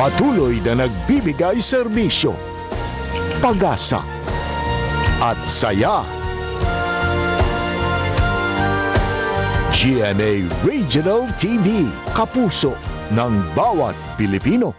Patuloy na nagbibigay serbisyo, pag-asa at saya. GMA Regional TV, kapuso ng bawat Pilipino.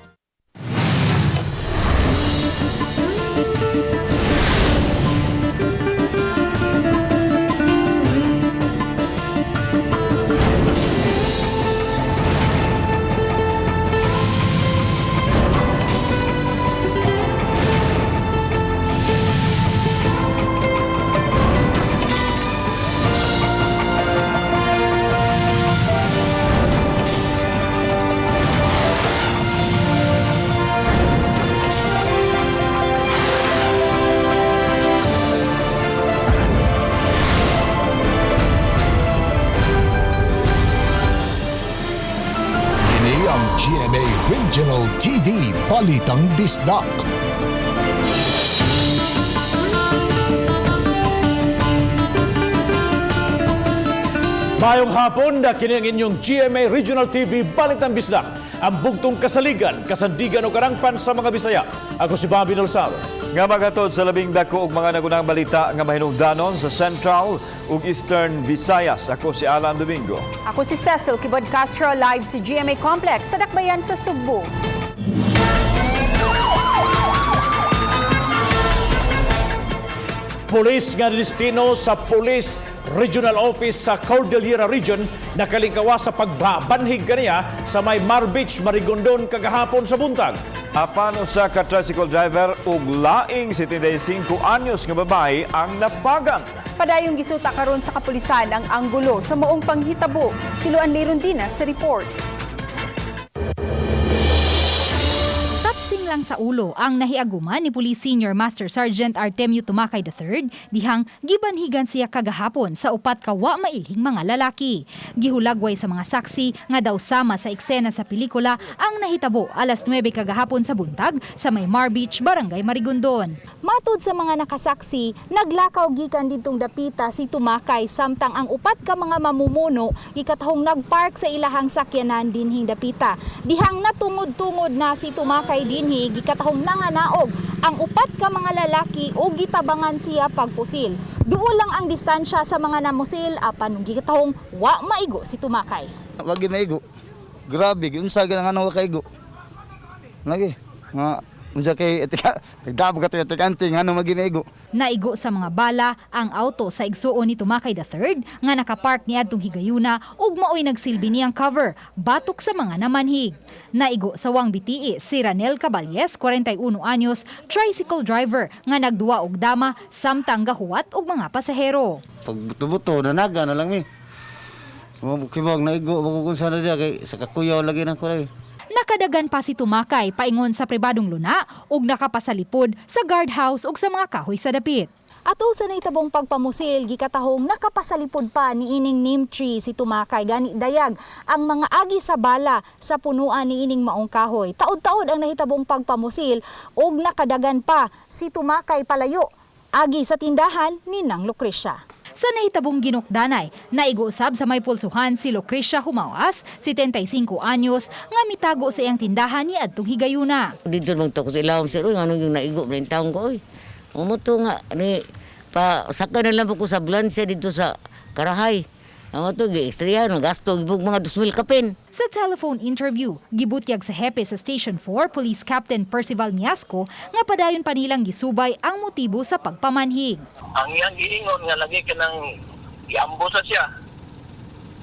GMA Regional TV, Balitang Bisdak. Mayong hapon na kini ang inyong GMA Regional TV, Balitang Bisdak. Ang bugtong kasaligan, kasandigan o karangpan sa mga Bisaya. Ako si Bobby Nolsaro. Nga magatod sa labing dako og mga nagunang balita nga mahinungdanon sa Central ug Eastern Visayas. Ako si Alan Domingo. Ako si Cecil Kibod Castro, live si GMA Complex sa Dakbayan sa Sugbo. Pulis nga destino sa Police Regional Office sa Cordillera Region nakalingkawa sa pagbabanhig kaniya sa may Mar Beach, Marigondon kagahapon sa buntag. Apan usa ka tricycle driver ug laing 75 anyos nga babae ang napagan. Padayong gisuta karon sa kapulisan ang anggulo sa moong panghitabo. Siluan Leron Dinas sa report. Lang sa ulo ang nahiaguman ni Police Senior Master Sergeant Artemio Tumakay III dihang gibanhigan siya kagahapon sa upat ka wa mailhing mga lalaki. Gihulagway sa mga saksi nga daw sama sa eksena sa pelikula ang nahitabo alas 9 kagahapon sa buntag sa may Mar Beach, Barangay Marigondon. Matud sa mga nakasaksi, naglakaw gikan dintong dapita si Tumakay samtang ang upat ka mga mamumuno gikatahong nagpark sa ilahang sakyanan dinhing dapita. Dihang natumod-tumod na si Tumakay dinhi gikatahong nanganaog ang upat ka mga lalaki o gitabangan siya pagpusil. Duol lang ang distansya sa mga namusil apan gikatahong wa maigo si Tumakay. Wagi maigo. Grabe, unsa gyud ang ano kaigo. Lagi. Nga unsa kay etika, nagdabo ka etik-anting ano maginaigo. Naigo sa mga bala ang auto sa igsuon ni Tumakay III nga nakapark niadtong higayuna ug maoy nagsilbi niyang cover batok sa mga namanhig. Naigo sa Wang Bitii si Ranel Caballes, 41 anyos, tricycle driver nga nagduwa og dama samtang gahuwat og mga pasahero. Pag buto nanaga na lang mi. Kibog naigo kung sana dia kay sa kakuyaw lagi nang kulay. Nakadagan pa si Tumakay paingon sa pribadong luna ug nakapasalipod sa guardhouse ug sa mga kahoy sa dapit. Atol sa naitabong pagpamusil, gikatahong nakapasalipod pa ni ining neem tree si Tumakay gani dayag ang mga agi sa bala sa punuan ni ining maong kahoy. Taod-taod ang nahitabong pagpamusil ug nakadagan pa si Tumakay palayo agi sa tindahan ni Nang Lucrecia. Sa nahitabong ginukdanay, naiguusab sa may pulsuhan si Lucrecia Humawas, 75 anyos, nga mitago sa iyang tindahan ni adtong higayuna. Dito bang to ko sa ilawom sir, ano yung naigo na yung taong ko, oy. Umuto nga, ni, pa, saka na lang ko sa ambulansya dito sa Karahay. Ang ito, gi-extra gasto, gibog mga 2,000 kapin. Sa telephone interview, gibutyag sa hepe sa Station 4, Police Captain Percival Miasco, nga padayon pa nilang gisubay ang motibo sa pagpamanhig. Ang iyang giingon nga lagi ka nang iambusa siya.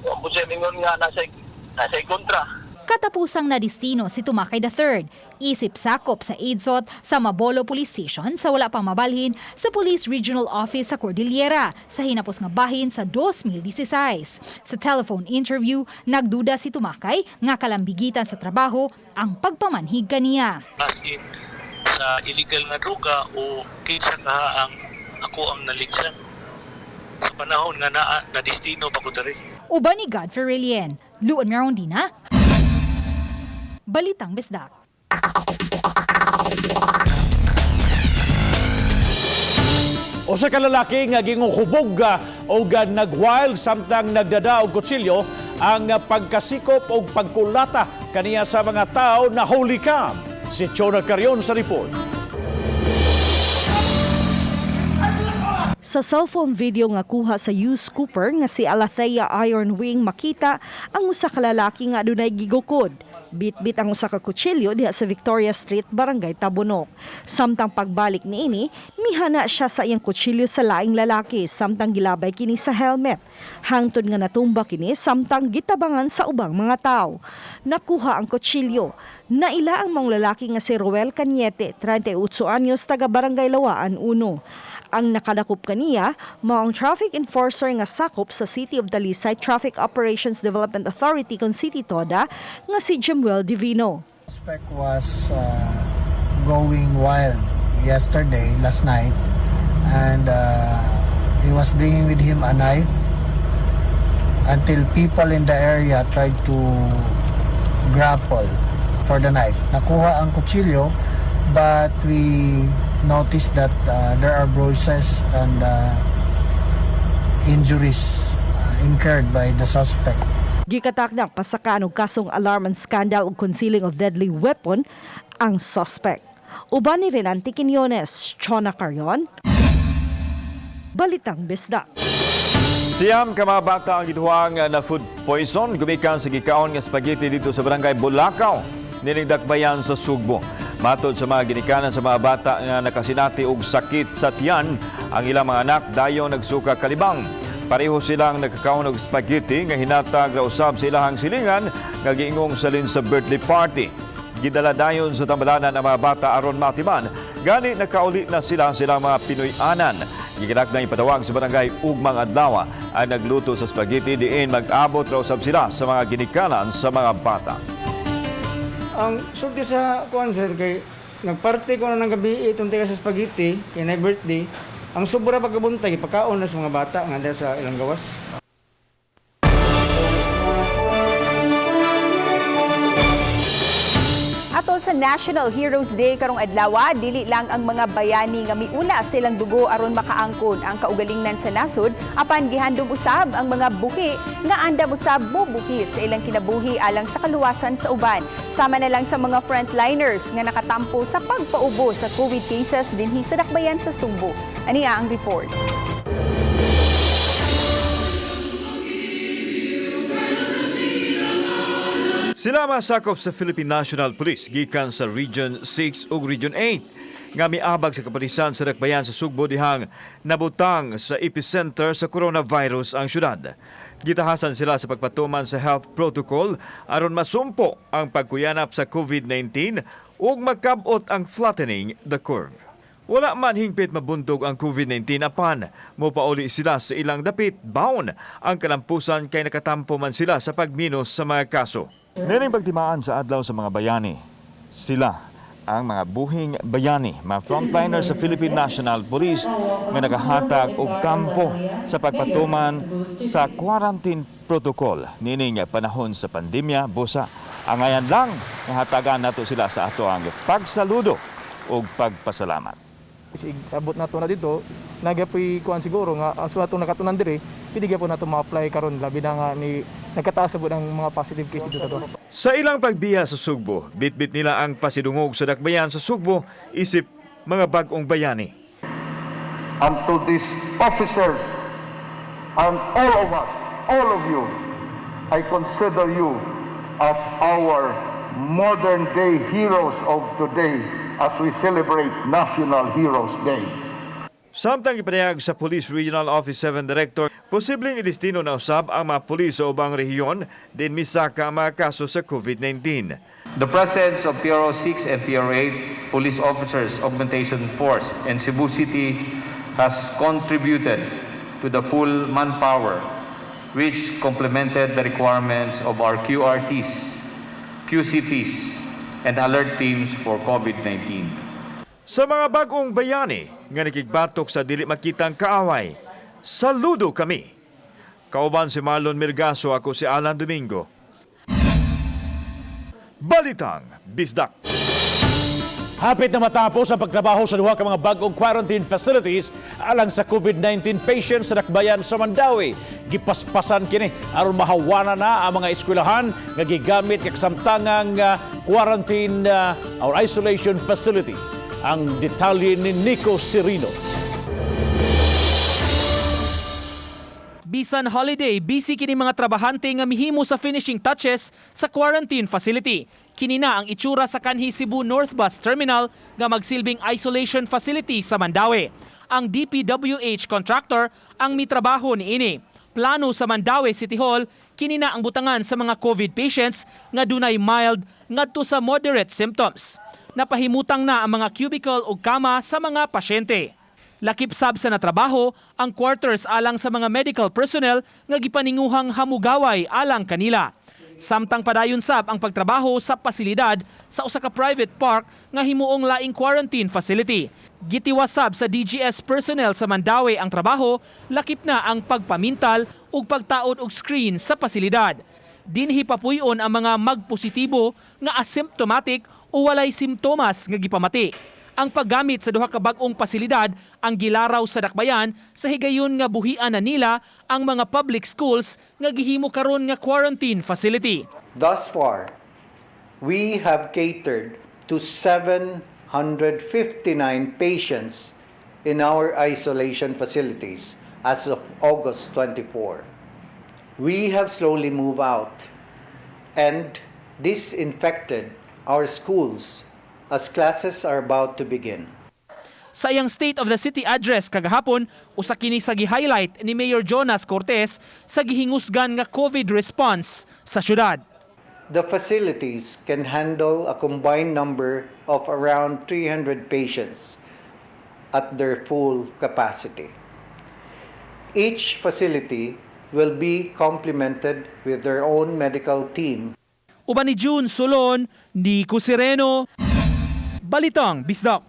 Iambusa mingon nga nasa kontra. Katapusang na destino si Tumakay III, isip sakop sa IDSOT sa Mabolo Police Station sa wala pang mabalhin sa Police Regional Office sa Cordillera sa hinapos nga bahin sa 2016. Sa telephone interview, nagduda si Tumakay nga kalambigitan sa trabaho ang pagpamanhig kaniya. As in, sa illegal nga droga o kinsa ka ang ako ang naligsan sa panahon nga na destino pa ko diri. Uban ni Godfrey Relien, Luan Marondina, Balitang Bisdak. O sa kalalaki nga ginguhubog o nagwild samtang nagdada og kutsilyo ang pagkasikop o pagkulata kaniya sa mga tao na holy cam. Si Chona Carion sa report. Sa cellphone video nga kuha sa Hughes Cooper nga si Alethea Iron Wing makita ang usa ka lalaki nga adunay gigukod. Bit-bit ang usa ka kutsilyo diha sa Victoria Street, Barangay Tabunok. Samtang pagbalik niini, mihana siya sa iyang kutsilyo sa laing lalaki samtang gilabay kini sa helmet. Hangtod nga natumba kini samtang gitabangan sa ubang mga tao. Nakuha ang kutsilyo. Naila ang mga lalaki nga si Roel Cañete, 38 anyos, taga Barangay Lawaan 1. Ang nakadakop kaniya, maong traffic enforcer nga sakop sa City of Dalisay Traffic Operations Development Authority kon City Toda nga si Jemuel Divino. Suspect was going wild last night, and he was bringing with him a knife until people in the area tried to grapple for the knife. Nakuha ang kutsilyo, but we noticed that there are bruises and injuries incurred by the suspect. Gikatakdak pasakaan og kasong alarm and scandal ug concealing of deadly weapon ang suspect. Uban ni Renante Quiñones, Chona Carion, Balitang Bisdak. Siyam ka mga bata ang gituhang na food poison gumikan sa gikaon nga spaghetti dito sa Barangay Bulacau, nining Dakbayan sa Sugbo. Matod sa mga ginikanan sa mga bata nga nakasinati og sakit sa tiyan, ang ilang mga anak dayon nagsuka kalibang. Pareho silang nagkakaon og spaghetti nga hinatag ra usab sa ilahang silingan nga giingong salin sa birthday party. Gidala dayon sa tambalanan ang mga bata aron matiman, gani nakauli na sila mga Pinoy-anan. Giginak na ipatawag sa barangay ugmang adlaw ang nagluto sa spaghetti diin mag-abot ra usab sila sa mga ginikanan sa mga bata. Ang sulti sa kuan sir kay nagparty ko na ng gabi itong tiga sa spaghetti kay na birthday. Ang sobra pagkabuntay pagkaon na sa mga bata nga dahil sa ilang gawas. Atol sa National Heroes Day karong adlaw, dili lang ang mga bayani nga miula silang dugo aron makaangkon ang kaugalingnan sa nasod, apan gihandom usab ang mga buhi nga andam usab mobuhi sa ilang kinabuhi alang sa kaluwasan sa uban. Sama na lang sa mga frontliners nga nakatampo sa pagpaubo sa COVID cases dinhi sa Dakbayan sa Sugbo. Aniya ang report. Sila masakop sa Philippine National Police gikan sa Region 6 ug Region 8 nga miabag sa kapulisan sa Dakbayan sa Sugbo dihang nabutang sa epicenter sa coronavirus ang syudad. Gitahasan sila sa pagpatuman sa health protocol aron masumpo ang pagkuyanap sa COVID-19 ug magkabot ang flattening the curve. Wala man hingpit mabuntog ang COVID-19 apan mopauli sila sa ilang dapit baon ang kalampusan kay nakatampo man sila sa pagminos sa mga kaso. Nining pagtimaan sa adlaw sa mga bayani, sila ang mga buhing bayani, mga frontliners sa Philippine National Police nga nakahatag og kampo sa pagpatuman sa quarantine protocol nining panahon sa pandemya busa. Angayan lang nahatagan nato sila sa ato ang pagsaludo ug pagpasalamat. Abot nato na dito, nagapoy kuan siguro nga ang suwato nakatunan diri, pwede gyapon nato ma-apply karon labi na nga ni nagkataas sa ang mga positive case dito sa doon. Sa ilang pagbiya sa Sugbo, bitbit nila ang pasidungog sa Dakbayan sa Sugbo isip mga bag-ong bayani. And to these officers and all of us, all of you, I consider you as our modern day heroes of today as we celebrate National Heroes Day. Samtang ipanayag sa Police Regional Office 7 Director, posibleng idestino na usab ang mga pulis sa ubang rehiyon din misaka ang mga kaso sa COVID-19. The presence of PRO 6 and PRO 8 Police Officers Augmentation Force in Cebu City has contributed to the full manpower which complemented the requirements of our QRTs, QCPs, and alert teams for COVID-19. Sa mga bagong bayani nga nakigbatok sa dili makitang kaaway, saludo kami. Kauban si Marlon Mirgaso, ako si Alan Domingo. Balitang Bisdak. Hapit na matapos ang pagtrabaho sa duha ka mga bagong quarantine facilities alang sa COVID-19 patients sa Dakbayan sa Mandawi. Gipaspasan kini aron mahawana na ang mga eskwelahan nga gigamit kag samtangang quarantine or isolation facility. Ang detalye ni Nico Cirino. Bisan holiday, busy kini mga trabahante nga mihimo sa finishing touches sa quarantine facility. Kini na ang itsura sa kanhi Cebu North Bus Terminal nga magsilbing isolation facility sa Mandawi. Ang DPWH contractor ang mitrabaho niini. Plano sa Mandawi City Hall, kini na ang butangan sa mga COVID patients nga dunay mild ngadto sa moderate symptoms. Napahimutang na ang mga cubicle o kama sa mga pasyente. Lakip sab sa natrabaho ang quarters alang sa mga medical personnel nga gipaninguhang hamugaway alang kanila. Samtang padayon sab ang pagtrabaho sa pasilidad sa usa ka private park nga himuong laing quarantine facility. Gitiwas sab sa DGS personnel sa Mandawi ang trabaho, lakip na ang pagpamintal ug pagtaod og screen sa pasilidad. Dinhi papuy-on ang mga magpositibo nga asymptomatic o walay simptomas nga gipamati. Ang paggamit sa duha ka bag-ong pasilidad ang gilaraw sa Dakbayan sa higayon nga buhian na nila ang mga public schools nga gihimo karon nga quarantine facility. Thus far, we have catered to 759 patients in our isolation facilities as of August 24. We have slowly moved out and disinfected our schools as classes are about to begin. Sa iyang State of the City address kagahapon, usa kini sa gi-highlight ni Mayor Jonas Cortez sa gihingusgan nga COVID response sa syudad. The facilities can handle a combined number of around 300 patients at their full capacity. Each facility will be complemented with their own medical team. Uban ni June Solon, Nico Cirino, Balitang Bisdak.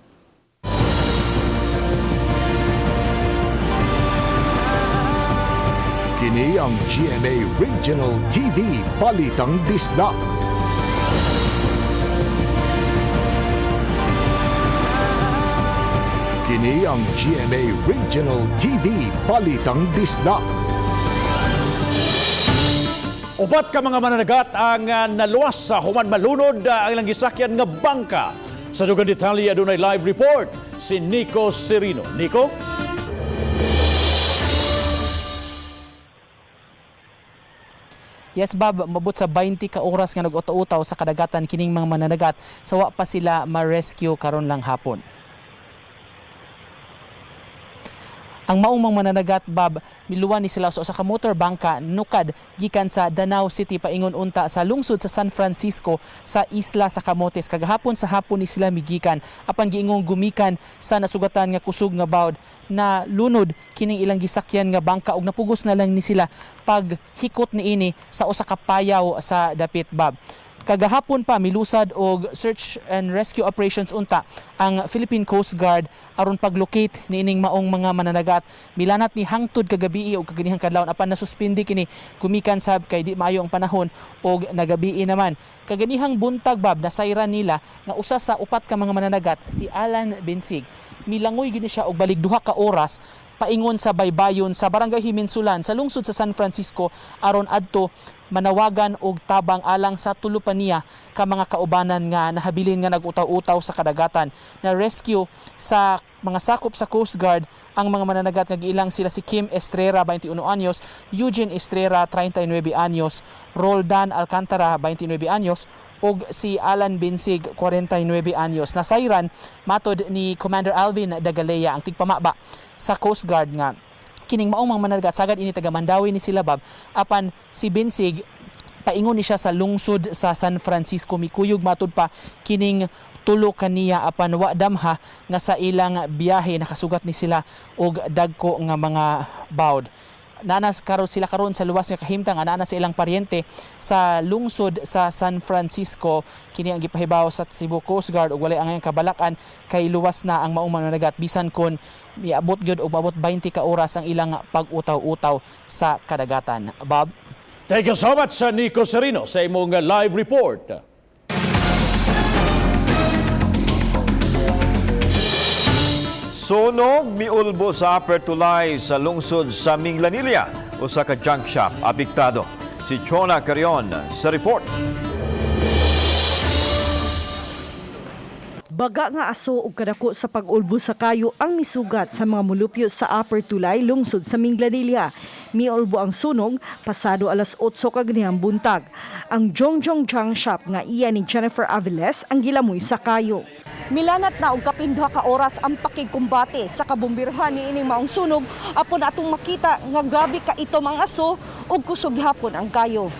Kini ang GMA Regional TV Balitang Bisdak. Kini ang GMA Regional TV Balitang Bisdak. Upat ka mga mananagat ang naluwas sa human malunod ang ilang gisakyan nga bangka. Sa dugang detalye adunay live report si Nico Cirino. Nico? Yes, Bob, mabot sa 20 ka oras nga nag-utaw sa kadagatan kining mga mananagat sa wa pa sila ma-rescue karon lang hapon. Ang maumang mananagat, Bob, miluwan ni sila sa usa ka motor bangka nukad gikan sa Danau City paingon unta sa lungsod sa San Francisco sa isla sa Camotes. Kagahapon sa hapon ni sila migikan apan giingong gumikan sa nasugatan nga kusog nga bawd na lunod kining ilang gisakyan nga bangka ug napugos na lang ni sila paghikot niini sa usa ka payaw sa dapit, Bob. Kagahapon pa milusad og search and rescue operations unta ang Philippine Coast Guard aron paglocate niining maong mga mananagat. Milanat ni hangtod kagabi og kaganihang kadlawon apan nasuspindi kini gumikan sab kay di maayo ang panahon og nagabi naman. Kaganihang buntag, Bob, nasayran nila nga usa sa upat ka mga mananagat si Alan Bensig. Milangoy gini siya og balig duha ka oras paingon sa baybayon sa Barangay Himinsulan sa lungsod sa San Francisco aron adto manawagan og tabang alang sa tulupan niya ka mga kaubanan nga nahabilin nga nag-utaw-utaw sa kadagatan. Na rescue sa mga sakop sa Coast Guard ang mga mananagat nga giilang sila si Kim Estrera 21 anyos, Eugene Estrera 39 anyos, Roldan Alcantara 29 anyos og si Alan Bensig 49 anyos. Nasayran matod ni Commander Alvin Dagalea ang tigpamaba sa Coast Guard nga kining maong mga mananagat sagad ini taga Mandawi ni sila, Bob, apan si Bensig paingon ni siya sa lungsod sa San Francisco. Mikuyog matod pa kining tulo kaniya apan wa damha nga sa ilang biyahe nakasugat ni sila og dagko nga mga bawd. Nanas karon sila karon sa luwas nga kahimtang ana sa ilang paryente sa lungsod sa San Francisco. Kini ang gipahibaw sa Cebu Coast Guard ug walay ang kabalakan kay luwas na ang maong mananagat bisan kon miabot gyud og maabot 20 ka oras ang ilang pag-utaw-utaw sa kadagatan. Bob, thank you so much, Nico Cirino, sa imong live report. Sunog miulbo sa Upper Tulay sa lungsod sa Minglanilla. Usa ka junk shop apektado. Si Chona Carion sa report. Baga nga aso ug kadako sa pag-ulbo sa kayo ang misugat sa mga mulupyo sa Upper Tulay, lungsod sa Minglanilla. Miulbo ang sunog pasado alas 8 kaganihang buntag. Ang Jongjong Junk Shop nga iya ni Jennifer Aviles ang gilamoy sa kayo. Milanat na og kapinduha ka oras ang pakigkumbate sa kabumbirhan ni ining maong sunog apon atong makita nga grabe ka itom ang aso ug kusog hapon ang kayo.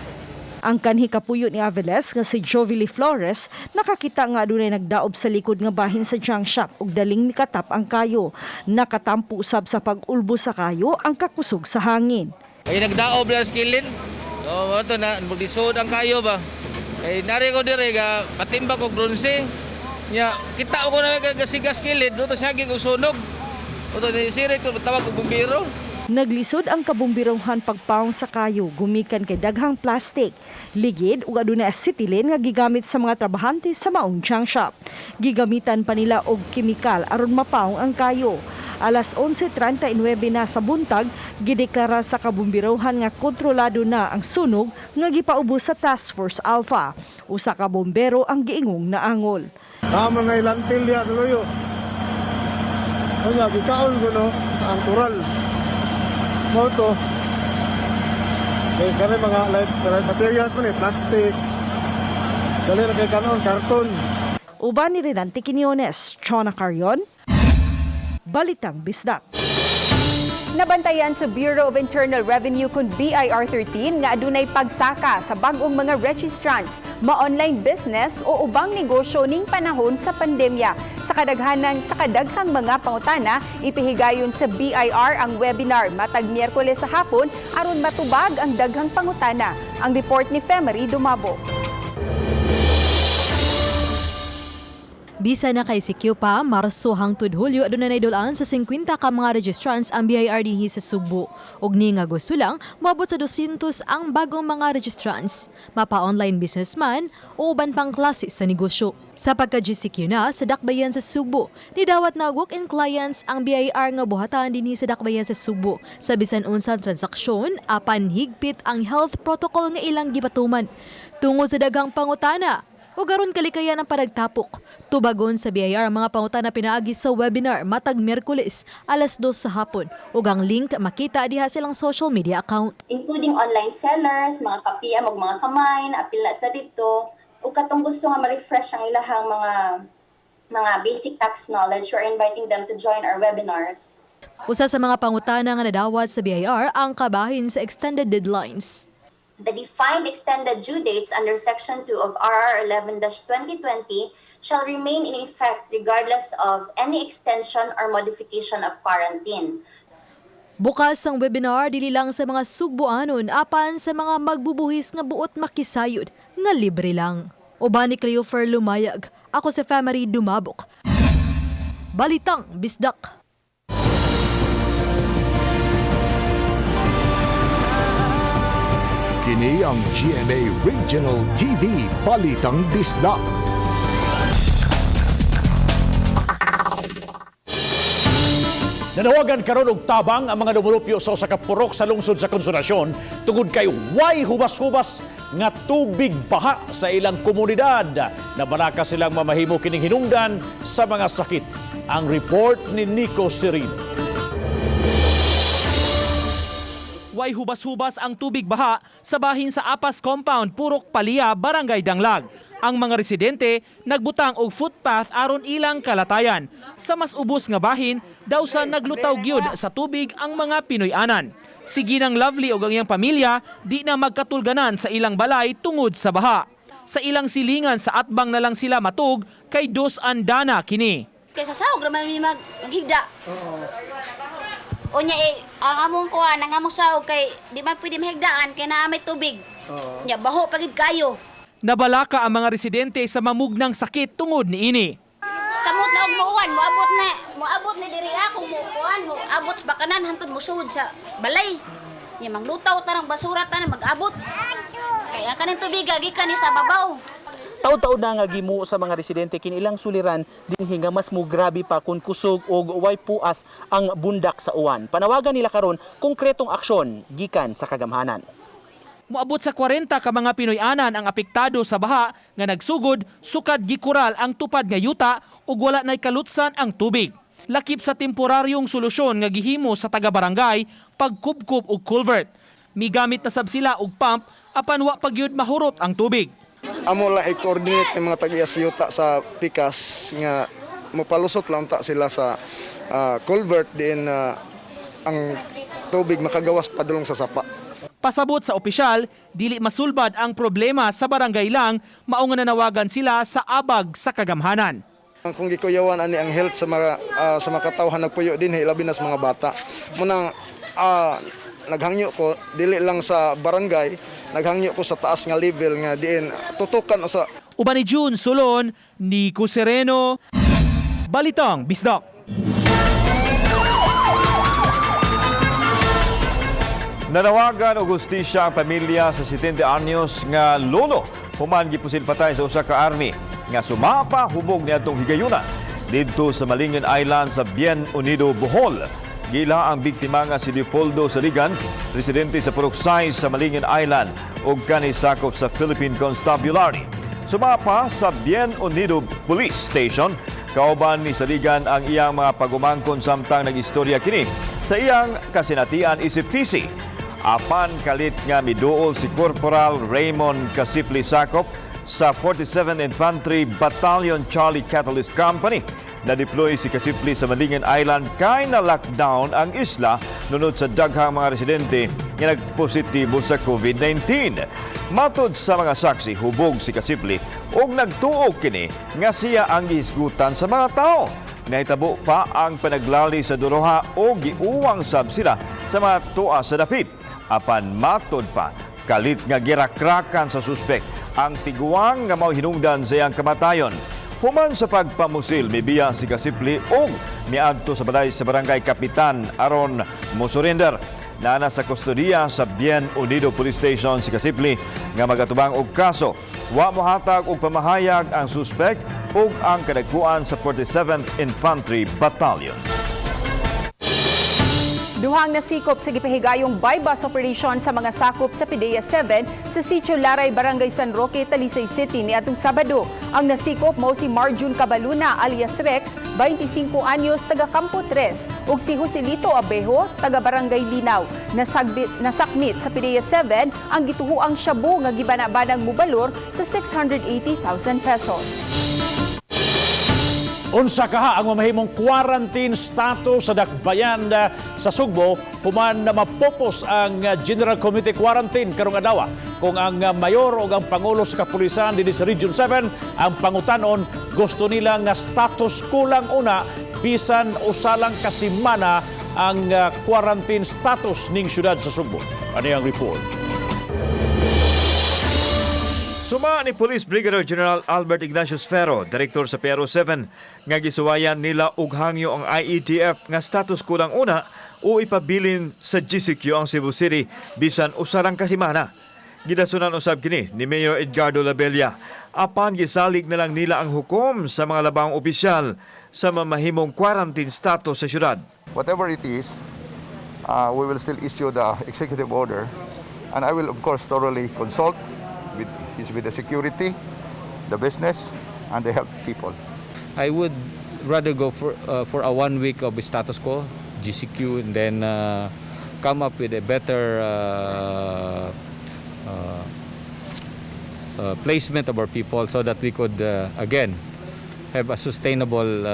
Ang kanhi kapuyo ni Aviles nga si Jovely Flores nakakita nga adunay nagdaob sa likod nga bahin sa junk shop ug daling mikatap ang kayo. Nakatampo usab sa pag-ulbo sa kayo ang kakusog sa hangin. Ay nagdaob na skillin. No, ato na maglisod ang kayo ba. Ay nari ko dire ga patimbang og bronze. Nya kita ko na gasigas skillin do to saging og sunog. Oto ni sirit ko tawag og bumbiro. Naglisod ang kabumbirohan pagpaong sa kayo gumikan kay daghang plastic, ligid ug adunay acetylene nga gigamit sa mga trabahante sa maong junk shop. Gigamitan pa nila og kemikal aron mapaong ang kayo. Alas 11:39 na sa buntag, gideklara sa kabumbirohan nga kontrolado na ang sunog nga gipaubos sa Task Force Alpha. Usa ka bombero ang giingong naangol. Mga ilantil diya sa loyo. Ano gikaon ko no sa angkural. Moto. Kaya mga light materials man plastic. Dali na kay kanon karton. Uban ni Renante Quiñones, Chona Carion, Balitang Bisdak. Nabantayan sa Bureau of Internal Revenue kun BIR 13 nga adunay pagsaka sa bag-ong mga registrants, ma-online business o ubang negosyo ning panahon sa pandemya. Sa kadaghang mga pangutana, ipihigayon sa BIR ang webinar matag Miyerkules sa hapon aron matubag ang daghang pangutana. Ang report ni Femery Dumabo. Bisa na kay sikyo pa, Marso hangtod Hulyo adunay naidul-an sa 50 ka mga registrants ang BIR dinhi sa Subo. Og ni nga gusto lang, moabot sa 200 ang bagong mga registrants, mapa-online businessman o uban pang klase sa negosyo. Sa pagka-GCQ na sa Dakbayan sa Subo, nidawat na walk-in clients ang BIR nga buhatan dinhi sa Dakbayan sa Subo. Sa bisan unsang transaksyon, apan higpit ang health protocol nga ilang gipatuman. Tungod sa daghang pangutana, o garon kalikayan ang panagtapok. Tubagon sa BIR ang mga pangutana pinaagi sa webinar matag Miyerkules alas 2 sa hapon. Ug ang link makita diha silang social media account. Including online sellers, mga kapia, mga kamay, apila sa dito. Ug katong gusto nga ma-refresh ang ilahang mga basic tax knowledge, we're inviting them to join our webinars. Usa sa mga pangutana nga nadawat sa BIR ang kabahin sa extended deadlines. The defined extended due dates under Section 2 of RR 11-2020 shall remain in effect regardless of any extension or modification of quarantine. Bukas ang webinar dili lang sa mga Sugboanon apan sa mga magbubuhis nga buot makisayod nga libre lang. Uban ni Cleofer Lumayag, ako sa Femery Dumabok. Balitang Bisdak. Kini ang GMA Regional TV Balitang Bisdak. Nanawagan karon og tabang ang mga dumulupyo sa usa ka purok sa lungsod sa Konsolasyon tungod kay way hubas-hubas nga tubig baha sa ilang komunidad. Nabalaka silang mamahimo kining hinungdan sa mga sakit. Ang report ni Nico Serino. Way hubas-hubas ang tubig baha sa bahin sa Apas Compound, Purok Palia, Barangay Danglag. Ang mga residente nagbutang og footpath aron ilang kalatayan. Sa mas ubos nga bahin, daw sa naglutaw gyud sa tubig ang mga Pinoy-anan. Si Ginang Lovely ug ang iyang pamilya di na magkatulganan sa ilang balay tungod sa baha. Sa ilang silingan sa atbang na lang sila matug kay dos andana kini. Kaysa sahog raman mi maghigda. Unya ang among kuan, ang among sahog kay di man pwede mahigdaan kay naa may tubig. Nya baho pagid kayo. Nabalaka ang mga residente sa mamugnang sakit tungod niini. Samot na og muuwan, moabot ni diri ako mo kuan, moabot sa bakanan hantod mosuod sa balay. Nya manglutaw tarang basura tanan mag-abot. Kay ang kaning tubig gikan ni sa babaw. Taud-taud na nga gimu sa mga residente kinilang suliran dinhi nga mas mo grabe pa kun kusog og way puas ang bundak sa uwan. Panawagan nila karon konkretong aksyon gikan sa kagamhanan. Moabot sa 40 ka mga Pinoy-anan ang apektado sa baha nga nagsugod sukad gikural ang tupad nga yuta ug wala nay kalutsan ang tubig. Lakip sa temporaryong solusyon nga gihimo sa taga-barangay pagkubkob og culvert. Migamit na sab sila og pump apan wa pagyud mahurot ang tubig. Amo lang i-coordinate ng mga taga-yuta sa pikas nga mapalusot lang ta sila sa culvert din ang tubig makagawas padulong sa sapa. Pasabot sa opisyal, dili masulbad ang problema sa barangay lang, mao nga nanawagan sila sa abag sa kagamhanan. Kung gikuyawan ani ang health sa mga katawhan nagpuyo din labi na sa mga bata. Munang naghangyo ko dili lang sa barangay, naghangyo ko sa taas nga level nga diin tutukan sa uban ni June Solon, Nico Sereno, Balitang Bisdak. Nanawagan og hustisya ang pamilya sa 70 anyos nga lolo human gipusil patay sa usa ka army nga sumapa hubog niadtong higayuna didto sa Malingen Island sa Bien Unido, Bohol. Gila ang biktima nga si Leopoldo Sarigan, residente sa Puruksay sa Malingen Island ug kanisakop sa Philippine Constabulary. Sumapa sa Bien Unido Police Station, kauban ni Sarigan ang iyang mga pagumangkon samtang nag-istorya kini sa iyang kasinatian isip PC. Apan kalit nga miduol si Corporal Raymond Kasipli Sakop sa 47 Infantry Battalion Charlie Catalyst Company. Na-deploy si Kasipli sa Malingen Island kay na-lockdown ang isla nunod sa daghang mga residente nga nagpositibo sa COVID-19. Matod sa mga saksi, hubog si Kasipli ug nagtuog kini nga siya ang gihisgutan sa mga tao. Nahitabo pa ang panaglali sa duroha o giuwang sab sila sa mga tuwa sa dapit. Apan matod pa, kalit nga girakrakan sa suspek ang tiguang nga mao hinungdan sa iyang kamatayon. Human sa pagpamusil, mibiya si Kasipli o miadto sa balay sa barangay Kapitan aron mo surrender. Nana sa kustodiya sa Bien Unido Police Station si Kasipli nga magatubang og kaso. Wa mohatag og pamahayag ang suspect ug ang kadagkuan sa 47th Infantry Battalion. Duhang nasikop sa gipahigayong bypass operation sa mga sakop sa PDEA 7 sa Sitio Laray, Barangay San Roque, Talisay City niadtong Sabado. Ang nasikop mao si Marjun Cabaluna alias Rex, 25 anyos, taga Campo 3, ug si Joselito Abejo, taga Barangay Linaw. Nasakmit sa PDEA 7 ang gituhuang shabu nga gibana-banang mubalor sa 680,000 pesos. Unsa kaha ang mamahimong quarantine status sa dakbayan sa Sugbo human na mapopos ang General Committee Quarantine karong adlaw. Kung ang mayor o ang pangulo sa kapulisan dinhi sa Region 7 ang pangutanon, gusto nila nga status kulang una bisan usalang kasimana ang quarantine status ning syudad sa Sugbo. Ano ang report? Suma ni Police Brigadier General Albert Ignatius Ferro, direktor sa PRO 7, nga gisuwayan nila og hangyo ang IETF nga status kulang una o ipabilin sa GCQ ang Cebu City bisan usarang kasimana. Gidasunan usab kini ni Mayor Edgardo Labella. Apan gisalig na lang nila ang hukom sa mga labang opisyal sa mamahimong quarantine status sa syudad. Whatever it is, we will still issue the executive order, and I will of course thoroughly consult with the security, the business, and the health people. I would rather go for a 1 week of status quo, GCQ, and then come up with a better placement of our people so that we could again have a sustainable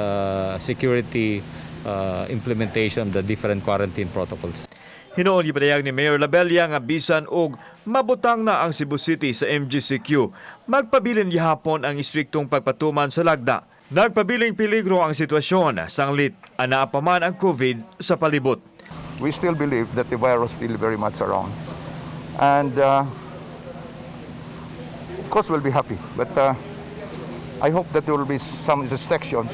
security implementation of the different quarantine protocols. Hinoon gipadayag ni Mayor Labella nga bisan og mabutang na ang Cebu City sa MGCQ, magpabilin gihapon ang istriktong pagpatuman sa lagda. Nagpabiling peligro ang sitwasyon sanglit anaa pa man ang COVID sa palibot. We still believe that the virus still very much around, and of course we'll be happy, but I hope that there will be some restrictions.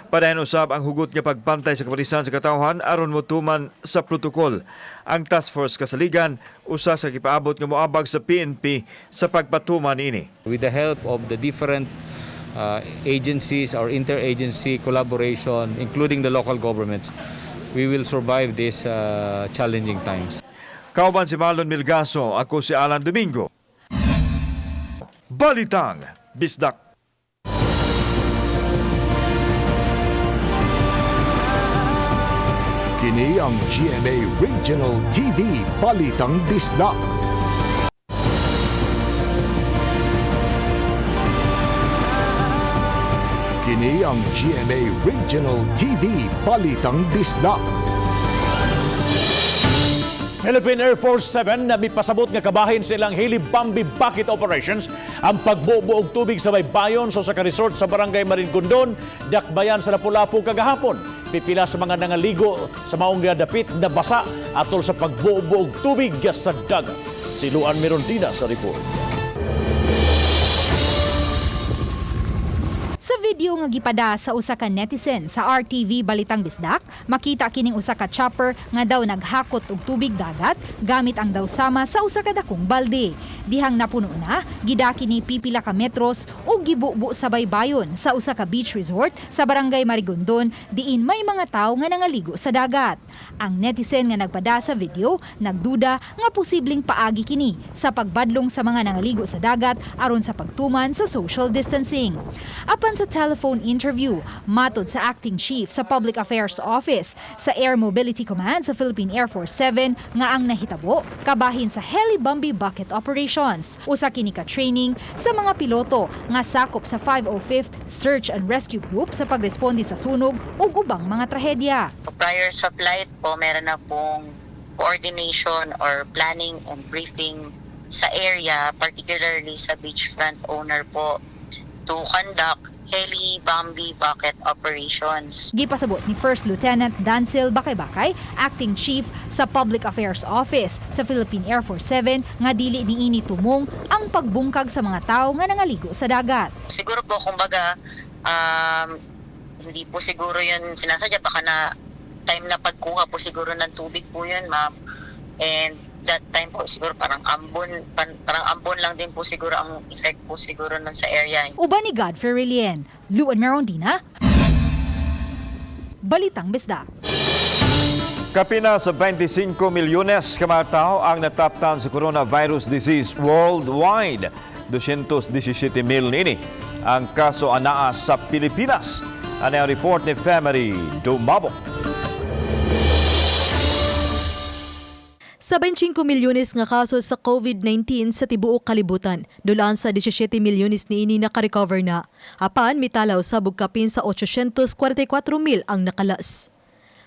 Padayon usab ang hugot nga pagpantay sa kapulisan sa katawhan aron motuman sa protokol. Ang task force kasaligan usa sa gipaabot nga moabag sa PNP sa pagpatuman ini. With the help of the different agencies or interagency collaboration, including the local governments, we will survive these challenging times. Kauban si Marlon Milgaso, ako si Alan Domingo. Balitang Bisdak. Kini ang GMA Regional TV Balitang Bisdak. Kini ang GMA Regional TV Balitang Bisdak. Philippine Air Force 7 na mipasabot nga kabahin silang Heli-Bambi Bucket Operations ang pagbuo og tubig sa baybayon sa resort sa Barangay Maringkondon, Dakbayan sa Lapu-Lapu kagahapon. Pipila sa mga nangaligo sa maong dapit na basa atol sa pagbuo og tubig sa dagat. Si Luan Merontina sa report. Sa video nga gipada sa usa ka netizen sa RTV Balitang Bisdak, makita kining usa ka chopper nga daw naghakot og tubig dagat gamit ang daw sama sa usa ka dakong balde. Dihang napuno na, gidaki ni pipila ka metros ug gibubo sa baybayon sa usa ka beach resort sa Barangay Marigondon diin may mga tawo nga nangaligo sa dagat. Ang netizen nga nagpada sa video nagduda nga posibleng paagi kini sa pagbadlong sa mga nangaligo sa dagat aron sa pagtuman sa social distancing. Apan sa telephone interview, matod sa Acting Chief sa Public Affairs Office sa Air Mobility Command sa Philippine Air Force 7 nga ang nahitabo kabahin sa Heli-Bambi Bucket Operations. Usa kini ka training sa mga piloto nga sakop sa 505th Search and Rescue Group sa pagresponde sa sunog ug ubang mga trahedya. Prior sa flight po, meron na pong coordination or planning and briefing sa area, particularly sa beachfront owner po, to conduct Heli-Bambi Bucket Operations. Gipasabot ni First Lieutenant Dancil Bakay-Bakay, Acting Chief sa Public Affairs Office sa Philippine Air Force 7 nga dili niini tumong ang pagbungkag sa mga tao nga nangaligo sa dagat. Siguro po, kumbaga, hindi po siguro yun sinasadya, baka na time na pagkuha po siguro ng tubig po yun, ma'am. And that time po siguro parang ambon lang din po siguro ang effect po siguro nun sa area. Uban ni Godfrey Rilien, Luan Merondina, Balitang Bisdak. Kapina sa 25 milyones ka mga tao ang nataptan sa coronavirus disease worldwide. 217,000 nini ang kaso anaa sa Pilipinas. Ano ang report ni Femery Dumabok. Sa 25 milyones nga kaso sa COVID-19 sa tibuok kalibutan, dulaan sa 17 milyones niini naka-recover na. Apan mitalaw sa bugkapin sa 844,000 ang nakalas.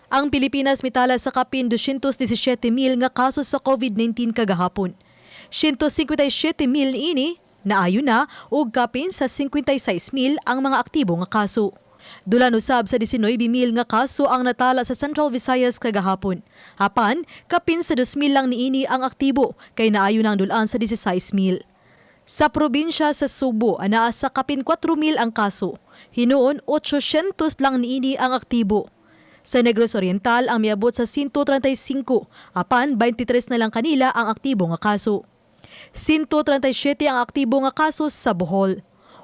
Ang Pilipinas mitala sa kapin 217,000 nga kaso sa COVID-19 kagahapon. 157,000 ini naayo na ug kapin sa 56,000 ang mga aktibo nga kaso. Dulan usab sa 19,000 nga kaso ang natala sa Central Visayas kagahapon. Apan, kapin sa 2,000 lang niini ang aktibo kay naayo nang dulan sa 16,000. Sa probinsya sa Subo, anaa sa kapin 4,000 ang kaso. Hinuon 800 lang niini ang aktibo. Sa Negros Oriental ang miabot sa 135, apan 23 na lang kanila ang aktibo nga kaso. 137 ang aktibo nga kaso sa Bohol.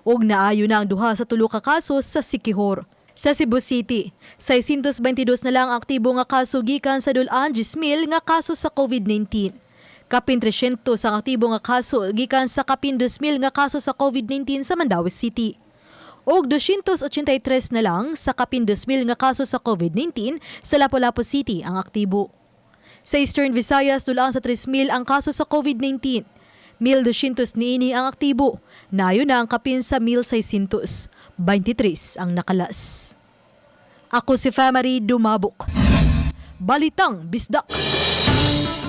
Og naayo na ang duha sa tulo ka kaso sa Siquijor. Sa Cebu City, 622 na lang ang aktibo nga kaso gikan sa dulaan 10,000 nga kaso sa COVID-19. Kapin 300 ang aktibo nga kaso gikan sa kapin 2,000 nga kaso sa COVID-19 sa Mandaue City. Og 283 na lang sa kapin 2,000 nga kaso sa COVID-19 sa Lapu-Lapu City ang aktibo. Sa Eastern Visayas, dulaan sa 3,000 ang kaso sa COVID-19. 1,200 niini ang aktibo. Nayo na ang kapin sa 1,600. 23 ang nakalas. Ako si Femery Dumabok. Balitang Bisdak.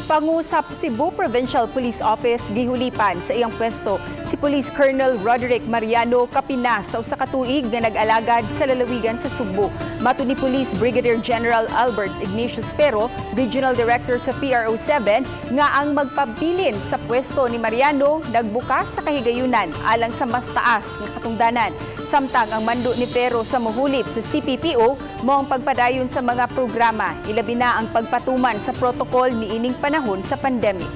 Pangusap Cebu Provincial Police Office gihulipan sa iyang pwesto si Police Colonel Roderick Mariano Capinas sa usa ka tuig nga nag-alagad sa lalawigan sa Subo. Matod ni Police Brigadier General Albert Ignatius Pero, Regional Director sa PRO 7, nga ang magpabilin sa pwesto ni Mariano nagbukas sa kahigayunan alang sa mas taas nga katungdanan. Samtang ang mando ni Pero sa mohulip sa CPPO mo ang pagpadayon sa mga programa, ilabi na ang pagpatuman sa protokol niining panahon sa pandemic.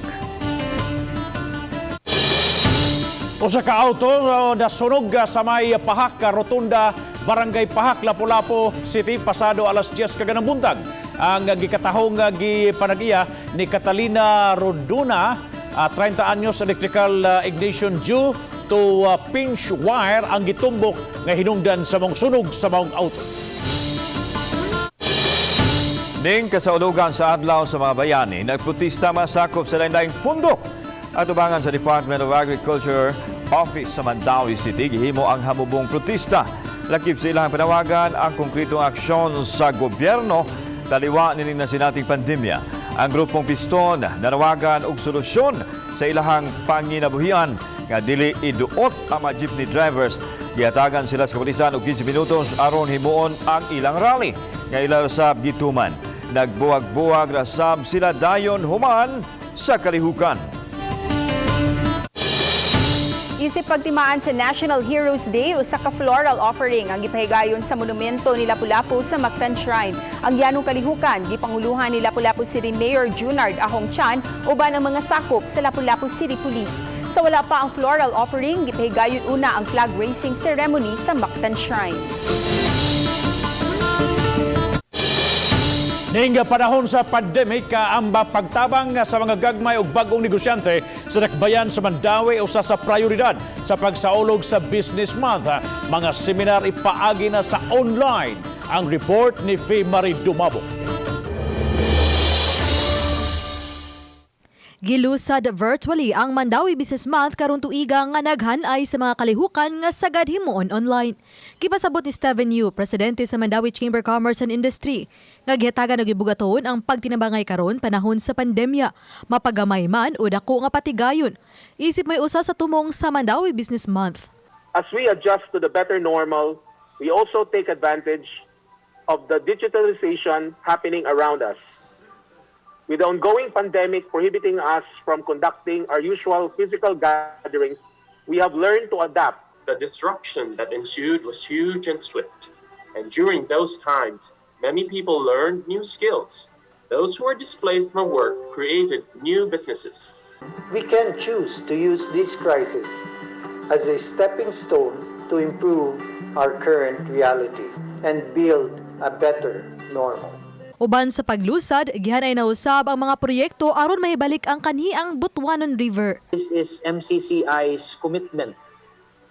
Usa ka auto nasunog sa may Pahak, Rotunda, Barangay Pahak, Lapu-Lapu City pasado alas 10 kaganang buntag. Ang gikatahong gipanag-iya ni Catalina Roduna, 30 anyos, electrical ignition due to pinch wire ang gitumbok nga hinungdan sa mong sunog sa maong auto. Ning kasaulugan sa adlaw sa mga bayani, nagprotesta masakop sa lain-laing pundok. Atubangan sa Department of Agriculture Office sa Mandawi City, gihimo ang hamubong protesta. Lakip sa ilang panawagan ang konkretong aksyon sa gobyerno taliwa nining na sinating pandemya. Ang grupong Piston nanawagan og solusyon sa ilahang panginabuhian nga dili iduot ang mga jeepney drivers. Gihatagan sila sa kapulisan og 15 minutos aron himuon ang ilang rally nga ilarasab gituman. Nagbuwag-buwag rasab sila dayon human sa kalihukan. Isip pagtimaan sa National Heroes Day, usa ka floral offering ang gipahigayon sa monumento ni Lapu-Lapu sa Mactan Shrine. Ang yanong kalihukan, gipanguluhan ni Lapu-Lapu City Mayor Junard Ahong Chan uban ang mga sakop sa Lapu-Lapu City Police. Sa wala pa ang floral offering, gipahigayon una ang flag raising ceremony sa Mactan Shrine. Ning panahon sa pandemic, kaamba pagtabang sa mga gagmay ug bagong negosyante sa dakbayan sa Mandawi usa sa prioridad sa pagsaulog sa Business Month. Mga seminar ipaagi na sa online. Ang report ni Faye Marie Dumabo. Gilusad virtually ang Mandawi Business Month karon tuiga nga naghanay sa mga kalihukan nga sagad himuon online. Gipasabot ni Steven Yu, presidente sa Mandawi Chamber Commerce and Industry, nga gihatagan og ibugaton ang pagtinabangay karon panahon sa pandemya, mapagamay man o dako nga patigayon. Isip may usa sa tumong sa Mandawi Business Month. As we adjust to the better normal, we also take advantage of the digitalization happening around us. With the ongoing pandemic prohibiting us from conducting our usual physical gatherings, we have learned to adapt. The disruption that ensued was huge and swift. And during those times, many people learned new skills. Those who were displaced from work created new businesses. We can choose to use this crisis as a stepping stone to improve our current reality and build a better normal. Uban sa paglusad, gihanay na usab ang mga proyekto aron mahibalik ang kanhiang Butuanon River. This is MCCI's commitment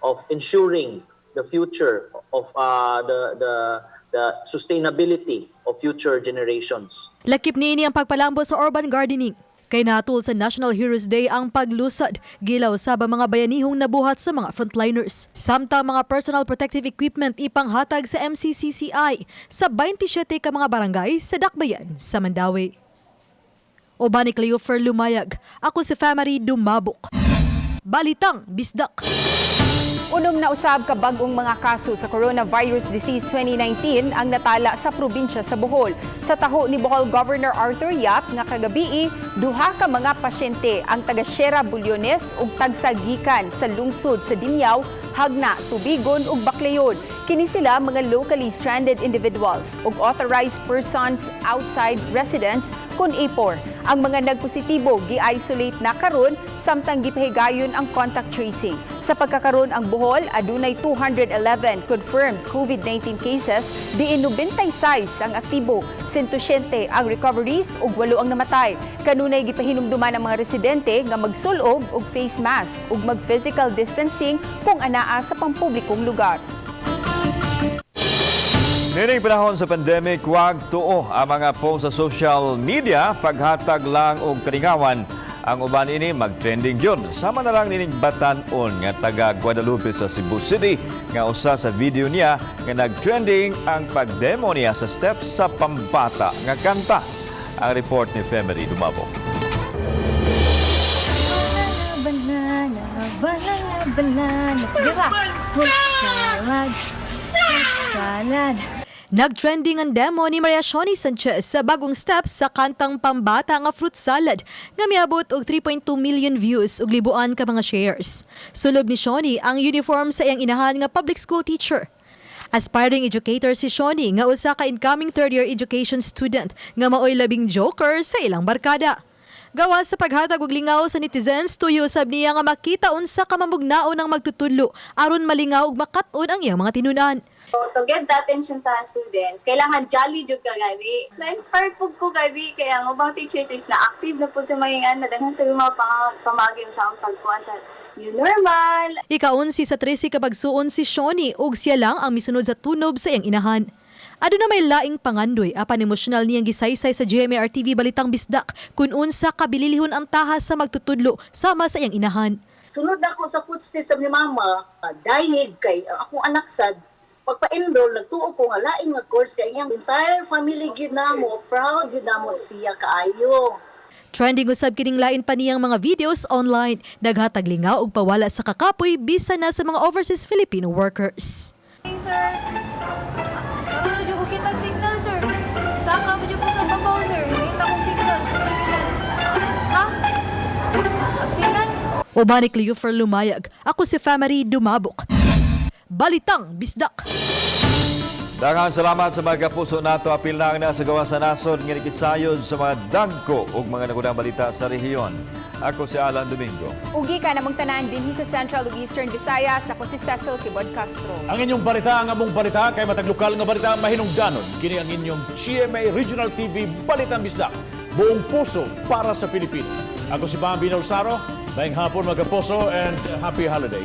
of ensuring the future of the sustainability of future generations. Lakip niini ang pagpalambo sa urban gardening. Kay natul sa National Heroes Day ang paglusad, gilaw sa mga bayanihong nabuhat sa mga frontliners. Samtang mga personal protective equipment ipanghatag sa MCCCI sa 27 ka mga barangay sa dakbayan sa Mandawi. Uban ni Cleofer Lumayag, ako si Faye Marie Dumabok. Balitang Bisdak. Unom na usab ka bagong mga kaso sa coronavirus disease 2019 ang natala sa probinsya sa Bohol. Sa taho ni Bohol Governor Arthur Yap nga kagabii, duha ka mga pasyente ang taga Sierra Bulyones ug tagsagikan sa lungsod sa Dinyaw, Hagna, Tubigon ug Baclayon. Kini sila mga locally stranded individuals ug authorized persons outside residents kun APOR. Ang mga nagpositibo gi-isolate na karon samtang gipahigayon ang contact tracing. Sa pagkakaron ang Bohol adunay 211 confirmed COVID-19 cases, diin 96 ang aktibo, 107 ang recoveries ug 8 ang namatay. Kanunay gipahinumduman ang mga residente nga magsulog og face mask ug mag-physical distancing kung anaa sa pampublikong lugar. Nining panahon sa pandemic, huwag tuo ang mga post sa social media, paghatag lang og kalingawan. Ang uban ini mag-trending yun. Sama na lang nining Batanon nga taga Guadalupe sa Cebu City nga usa sa video niya nga nag-trending ang pagdemo niya sa steps sa pambata nga kanta. Ang report ni Faye Marie Dumabo. Banana, banana, banana, fruit salad, fruit salad. Nag-trending ang demo ni Maria Shoni Sanchez sa bagong steps sa kantang pambata nga fruit salad nga miabot og 3.2 million views ug libuan ka mga shares. Sulod ni Shoni ang uniform sa iyang inahan nga public school teacher. Aspiring educator si Shoni nga usa ka incoming third-year education student nga maoy labing joker sa ilang barkada. Gawas sa paghatag og lingaw sa netizens, tuyo sab niya nga makita unsa ka mamugnaon ang magtutudlo aron malingaw ug makat-on ang iyang mga tinunan. So, to get the attention sa students, kailangan jolly jud ka gabi. Na-inspired po ko gabi kaya ang ubang teachers is na-active na po sa mga nadaghan sa mga pamagin sa akong pagkuhan sa new normal. Ika-11 sa 13 kapagsuon si Shoni ug siya lang ang misunod sa tunob sa iyang inahan. Aduna may laing pangandoy apan emosyonal niyang gisaysay sa GMA RTV Balitang Bisdak kung unsa kabililihon ang tahas sa magtutudlo sama sa iyang inahan. Sunod ako sa footsteps sa mi mama, dahig kay akong anak sad. Pagpa-enroll, nagtuo ko nga laing nga course kay iyang entire family gyud namo, proud gyud namo siya kaayo. Trending usab kining lain pa niyang mga videos online, naghatag lingaw og pawala sa kakapoy bisan na sa mga overseas Filipino workers. Sir, karon na dyan ko kitang signal, sir. Saka mo dyan ko sa babaw, sir. Nakita kong signal. Ha? Signal? Ubani Cleofer Lumayag, ako si Famary Dumabok. Balitang Bisdak. Daghang salamat sa mga kapuso nato. Apil na ang nasa gawa sa nasod nga nakisayon sa mga dagko ug mga nagunang balita sa rehiyon. Ako si Alan Domingo. Ugi ka namang tanan din sa Central ug Eastern Visayas. Ako si Cecil Kibod Castro. Ang inyong balita, ang among balita, kay matag lokal nga balita mahinungdanon. Kini ang inyong GMA Regional TV Balitang Bisdak. Buong puso para sa Pilipino. Ako si Bambi Nolsaro. Maayong hapon mga kapuso and happy holiday.